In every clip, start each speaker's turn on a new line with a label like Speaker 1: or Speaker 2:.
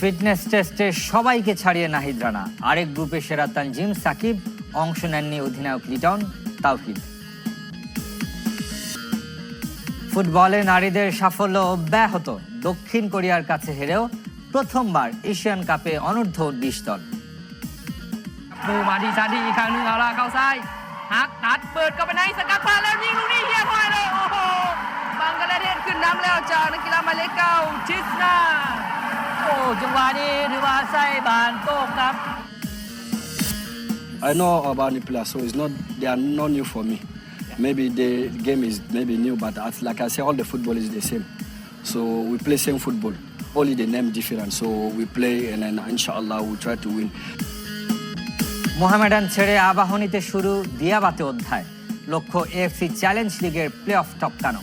Speaker 1: Fitness টেস্টে সবাইকে ছাড়িয়ে নাহিদ রানা, আরেক গ্রুপে সেরা তানজিম সাকিব, অংশ নেননি অধিনায়ক লিটন, তাওহিদ। ফুটবলে নারীদের সাফল্য অব্যাহত, দক্ষিণ কোরিয়ার কাছে হেরেও প্রথমবার এশিয়ান কাপে অনূর্ধ্ব 20 দল।
Speaker 2: ดูมาที่ชาร์จที่อีกครั้งหนึ่งเอาล่ะเข้าซ้ายหักตัดเปิดเข้าไปในสกัดพลาดแล้วยิงลูกนี้เฮียพอยเลยโอ้โหบังกลาเทศขึ้นนำแล้วจากนักกีฬาหมายเลข 9 ชิสนา
Speaker 1: โอ้จังหวะนี้ถือว่าไส้บานโต้ครับ
Speaker 3: I know about the players, so they are not new for me. Maybe the game is new, but like I say, all the football is the same. So we play same football, only the name different. So we play and then inshallah we try to win.
Speaker 1: Mohammedan ছেড়ে আবাহনীতে শুরু Diabate অধ্যায়, লক্ষ্য AFC challenge লিগের play of টপকানো।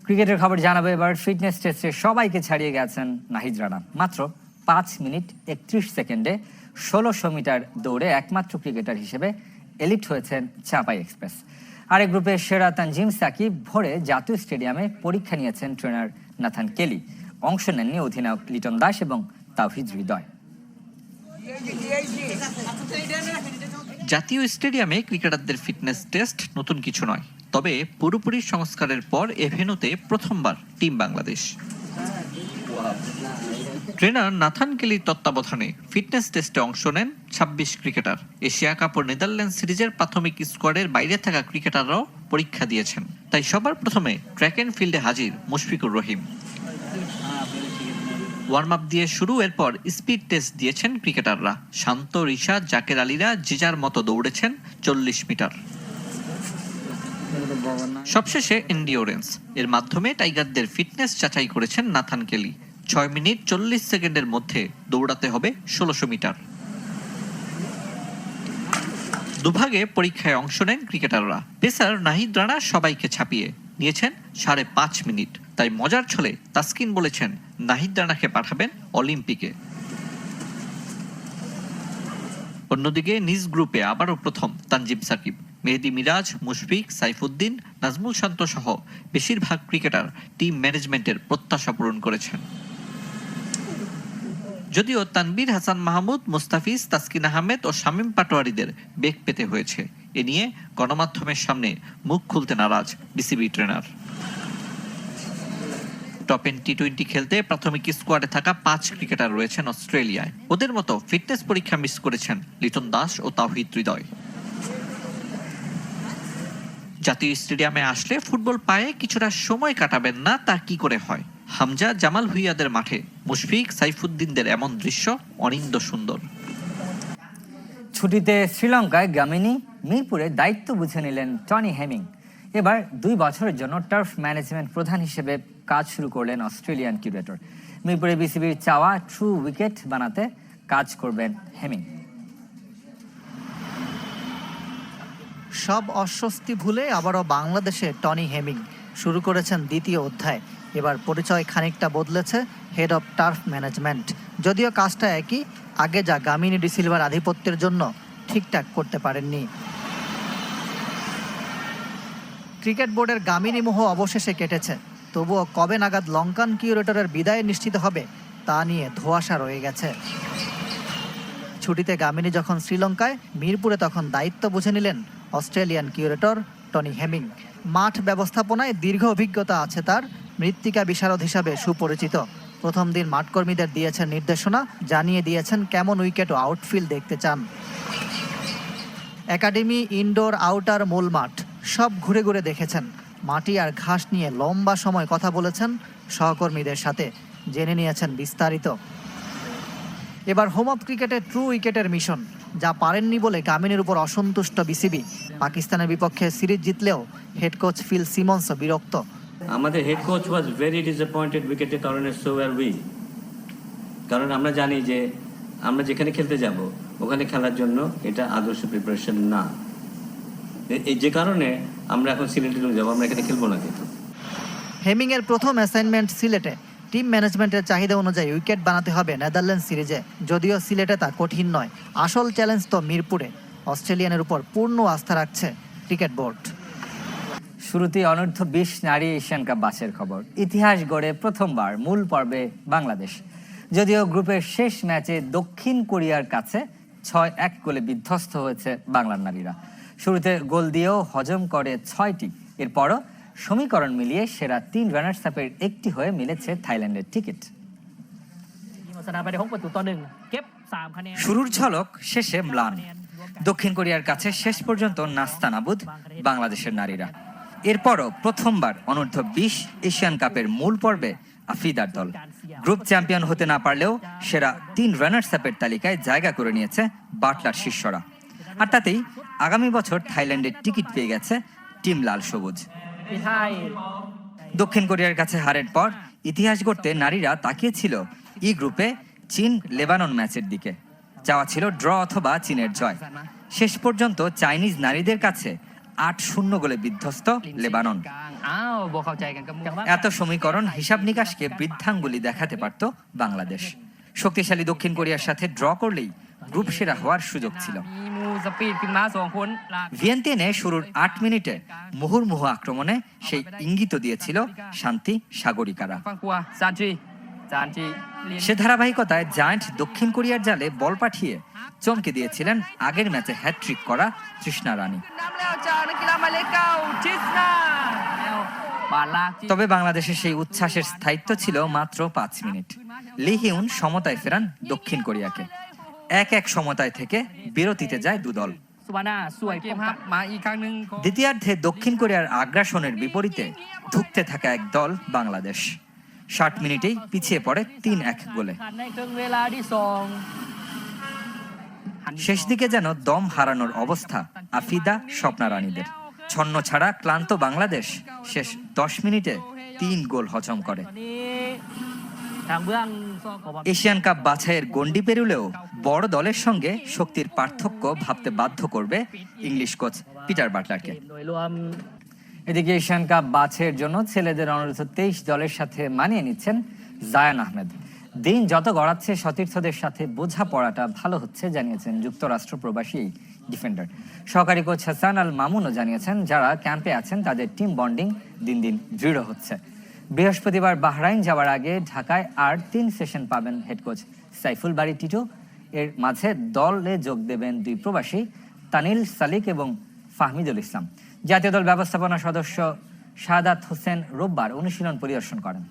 Speaker 1: ক্রিকেটের খবর জানাবো এবার। Fitness টেস্টে সবাইকে ছাড়িয়ে গেছেন নাহিদ রানা। মাত্র 5 মিনিট 31 সেকেন্ডে 1600 মিটার দৌড়ে একমাত্র ক্রিকেটার হিসেবে এলিট হয়েছেন চাঁপাই এক্সপ্রেস। আরেক গ্রুপে সেরা তানজিম সাকিব ভোরে জাতীয় স্টেডিয়ামে পরীক্ষা নিয়েছেন ট্রেনার নাথান কেলি, অংশ নেননি অধিনায়ক লিটন দাস এবং তাওহিদ হৃদয়।
Speaker 4: জাতীয় স্টেডিয়ামে ক্রিকেটারদের ফিটনেস টেস্ট নতুন কিছু নয়, তবে পুরোপুরি সংস্কারের পর এ ভেন্যুতে প্রথমবার টিম বাংলাদেশ। ট্রেনার নাথান কেলির তত্ত্বাবধানে ফিটনেস টেস্টে অংশ নেন 26 ক্রিকেটার। এশিয়া কাপ ও নেদারল্যান্ড সিরিজের প্রাথমিক স্কোয়াডের বাইরে থাকা ক্রিকেটাররাও পরীক্ষা দিয়েছেন। তাই সবার প্রথমে ট্র্যাক অ্যান্ড ফিল্ডে হাজির মুশফিকুর রহিম। ওয়ার্ম আপ দিয়ে শুরু, এরপর স্পিড টেস্ট দিয়েছেন ক্রিকেটাররা। শান্ত, রিশাদ, জাকের আলীরা যে যার মতো দৌড়েছেন 40 মিটার। সবশেষে এন্ডিওরেন্স এর মাধ্যমে টাইগারদের ফিটনেস যাচাই করেছেন নাথান কেলি। 6 মিনিট 40 সেকেন্ডের মধ্যে দৌড়াতে হবে 1600 মিটার। দুভাগে পরীক্ষায় অংশ নেন ক্রিকেটাররা। পেসার নাহিদ রানা সবাইকে ছাপিয়ে নিয়েছেন 5.5 মিনিট। তাই মজার ছলে তাসকিন বলেছেন নাহিদ রানাকে পাঠাবেন অলিম্পিকে। অন্যদিকে নিজ গ্রুপে আবারও প্রথম তানজিম সাকিব। মেহেদী মিরাজ, মুশফিক, সাইফুদ্দিন, নাজমুল শান্ত সহ বেশিরভাগ ক্রিকেটার টিম ম্যানেজমেন্টের প্রত্যাশা পূরণ করেছেন। যদিও তানবীর হাসান মাহমুদ, মুস্তাফিজ, তাসকিন আহমেদ ও শামীম পাটোয়ারিদের বেগ পেতে হয়েছে। এ নিয়ে গণমাধ্যমের সামনে মুখ খুলতে নারাজ বিসিবি ট্রেনার। টপ এন্ড টি20 খেলতে প্রাথমিক স্কোয়াডে থাকা 5 ক্রিকেটার রয়েছেন অস্ট্রেলিয়ায়। ওদের মতো ফিটনেস পরীক্ষা মিস করেছেন লিটন দাস ও তাওহিদ হৃদয়। জাতীয় স্টেডিয়ামে আসলে ফুটবল পায়ে কিছুটা সময় কাটাবেন না তা কি করে হয়? হামজা, জামাল ভুইয়াদের মাঠে মুশফিক, সাইফুদ্দিনদের এমন দৃশ্য অনিন্দ সুন্দর।
Speaker 1: ছুটিতে শ্রীলঙ্কায় গামিনী, মিরপুরে দায়িত্ব বুঝে নিলেন টনি হেমিং। এবার 2 বছরের জন্য টার্ফ ম্যানেজমেন্ট প্রধান হিসেবে কাজ শুরু করলেন অস্ট্রেলিয়ান কিউরেটর। মিরপুরে বিসিবির চাওয়া ট্রু উইকেট বানাতে কাজ করবেন হেমিং।
Speaker 5: সব অস্বস্তি ভুলে আবারও বাংলাদেশে টনি হেমিং শুরু করেছেন দ্বিতীয় অধ্যায়। এবার পরিচয় খানিকটা বদলেছে, হেড অব টার্ফ ম্যানেজমেন্ট। যদিও কাজটা একই, আগে যা গামিনী ডিসিলভার আধিপত্যের জন্য ঠিকঠাক করতে পারেননি। ক্রিকেট বোর্ডের গামিনী মোহ অবশেষে কেটেছে, তবুও কবে নাগাদ লঙ্কান কিউরেটরের বিদায় নিশ্চিত হবে তা নিয়ে ধোঁয়াশা রয়ে গেছে। ছুটিতে গামিনী যখন শ্রীলঙ্কায়, মিরপুরে তখন দায়িত্ব বুঝে নিলেন অস্ট্রেলিয়ান কিউরেটর টনি হেমিং। মাঠ ব্যবস্থাপনায় দীর্ঘ অভিজ্ঞতা আছে তার, মৃত্তিকা বিশারদ হিসাবে সুপরিচিত। প্রথম দিন মাঠকর্মীদের দিয়েছেন নির্দেশনা, জানিয়ে দিয়েছেন কেমন উইকেট ও আউটফিল্ড দেখতে চান। একাডেমি, ইনডোর, আউটার, মূল মাঠ সব ঘুরে ঘুরে দেখেছেন। মাটি আর ঘাস নিয়ে লম্বা সময় কথা বলেছেন সহকর্মীদের সাথে, জেনে নিয়েছেন বিস্তারিত। এবার হোম অফ ক্রিকেটে ট্রু উইকেটের মিশন, যা পারেননি বলে গামিনীর উপর অসন্তুষ্ট বিসিবি। পাকিস্তানের বিপক্ষে সিরিজ জিতলেও হেড কোচ ফিল সিমন্সও বিরক্ত।
Speaker 6: আমাদের head coach was very disappointed উইকেটের কারণে, সো আর উই। কারণ আমরা জানি যে আমরা যেখানে খেলতে যাব ওখানে খেলার জন্য এটা আদর্শ প্রিপারেশন না। যে কারণে আমরা এখন সিলেটে যাবো, আমরা এখানে খেলবো না। কিন্তু
Speaker 5: হেমিংয়ের প্রথম অ্যাসাইনমেন্ট সিলেটে। টিম ম্যানেজমেন্টের চাহিদা অনুযায়ী উইকেট বানাতে হবে নেদারল্যান্ড সিরিজে। যদিও সিলেটে তা কঠিন নয়, আসল চ্যালেঞ্জ তো মিরপুরে। অস্ট্রেলিয়ানের উপর পূর্ণ আস্থা রাখছে ক্রিকেট বোর্ড।
Speaker 1: শুরুতেই অনূর্ধ্ব 20 নারী এশিয়ান কাপ বাছাইয়ের খবর। ইতিহাস গড়ে প্রথমবার মূল পর্বে বাংলাদেশ। যদিও গ্রুপের শেষ ম্যাচে দক্ষিণ কোরিয়ার কাছে 6-1 গোলে বিধ্বস্ত হয়েছে বাংলার নারীরা। শুরুতে গোল দিয়েও হজম করে 6টি। এরপরও সমীকরণ মিলিয়ে সেরা 3 রানার্স আপের একটি হয়ে মিলেছে থাইল্যান্ডের টিকিট।
Speaker 2: ชนะไปได้6-1เก็บ3คะแนน
Speaker 1: শুরুর ঝলক, শেষে ম্লান। দক্ষিণ কোরিয়ার কাছে শেষ পর্যন্ত নাস্তানাবুদ বাংলাদেশের নারীরা। এরপরও প্রথমবার অনূর্ধ্ব 20 এশিয়ান কাপের মূল পর্বে আফ্রিদার দল। গ্রুপ চ্যাম্পিয়ন হতে না পারলেও সেরা 3 রানার্স আপের তালিকায় জায়গা করে নিয়েছে বাটলার শিষ্যরা। আর তাতেই আগামী বছর থাইল্যান্ডের টিকিট পেয়ে গেছে টিম লাল সবুজ।
Speaker 2: ที่ไทย
Speaker 1: দক্ষিণ কোরিয়ার কাছে হারের পর ইতিহাস গড়তে নারীরা তাকিয়েছিল ই গ্রুপে চীন লেবানন ম্যাচের দিকে। চাওয়া ছিল ড্র অথবা চীনের জয়। শেষ পর্যন্ত চাইনিজ নারীদের কাছে 8-0 গোলে বিধ্বস্ত লেবানন।
Speaker 2: อ้าวบ่เข้าใจกันกับมุก
Speaker 1: এত সমীকরণ, হিসাব নিকাশকে বৃদ্ধাঙ্গুলি দেখাতে পারত বাংলাদেশ। শক্তিশালী দক্ষিণ কোরিয়ার সাথে ড্র করলেই গ্রুপ সেরা হওয়ার সুযোগ ছিল।
Speaker 2: มีมูสปีดขึ้นมา2คนลาก
Speaker 1: ভিয়েন্তিনে শুরুর 8 মিনিটে মুহুর্মুহু আক্রমণে সেই ইঙ্গিত দিয়েছিল শান্তি সাগরিকারা।
Speaker 2: ฟังกัวซานจีเลียน
Speaker 1: সে ধারাবাহিকতায় জায়ান্ট দক্ষিণ কোরিয়ার জালে বল পাঠিয়ে চমকে দিয়েছিলেন আগের ম্যাচে হ্যাটট্রিক করা তৃষ্ণা রানী।
Speaker 2: น้ำแล้วจากนักกีฬาหมายเลข9ทิสนาแล้วบาดลาก
Speaker 1: তবে বাংলাদেশের সেই উচ্ছ্বাসের স্থায়িত্ব ছিল মাত্র 5 মিনিট। লি হিউন সমতায় ফেরান দক্ষিণ কোরিয়াকে। 1-1 সমতায় থেকে বিরতিতে যায় দুদল।
Speaker 2: สุวรรณาสวยเกมครับมาอีกครั้งหนึง
Speaker 1: দ্বিতীয়ার্ধে দক্ষিণ কোরিয়ার আগ্রাসনের বিপরীতে ধুঁকতে থাকা এক দল বাংলাদেশ 60 মিনিটেই পিছিয়ে পড়ে 3-1 গোলে।
Speaker 2: ในครึ่งเวลาที่2
Speaker 1: শেষ দিকে যেন দম হারানোর অবস্থা আফিদা স্বপ্না রানীদের। ছন্ন ছাড়া ক্লান্ত বাংলাদেশ শেষ 10 মিনিটে 3 গোল হজম করে।
Speaker 2: ตอนนี้ทางเบื้องของ
Speaker 1: এশিয়ান কাপ বাছাইয়ের গণ্ডি পেরুলেও বড় দলের সঙ্গে শক্তির পার্থক্য ভাবতে বাধ্য করবে ইংলিশ কোচ পিটার বাটলারকে।
Speaker 2: โดยรวม
Speaker 1: এদিকে এশিয়ান কাপ বাছাইয়ের জন্য ছেলেদের অনূর্ধ্ব 23 দলের সাথে মানিয়ে নিচ্ছেন জায়ান আহমেদ। দিন যত গড়াচ্ছে সতীর্থদের সাথে বোঝাপড়াটা ভালো হচ্ছে জানিয়েছেন যুক্তরাষ্ট্র প্রবাসী এই ডিফেন্ডার। সহকারী কোচ হাসান আল মামুনও জানিয়েছেন যারা ক্যাম্পে আছেন তাদের টিম বন্ডিং দিন দিন দৃঢ় হচ্ছে। বৃহস্পতিবার বাহরাইন যাওয়ার আগে ঢাকায় আর 3 সেশন পাবেন হেড কোচ সাইফুল বারী টিটু। এর মাঝে দলে যোগ দেবেন 2 প্রবাসী তানিল সালিক এবং ফাহমিদুল ইসলাম। জাতীয় দল ব্যবস্থাপনা সদস্য শাহাদাত হোসেন রোববার অনুশীলন পরিদর্শন করেন।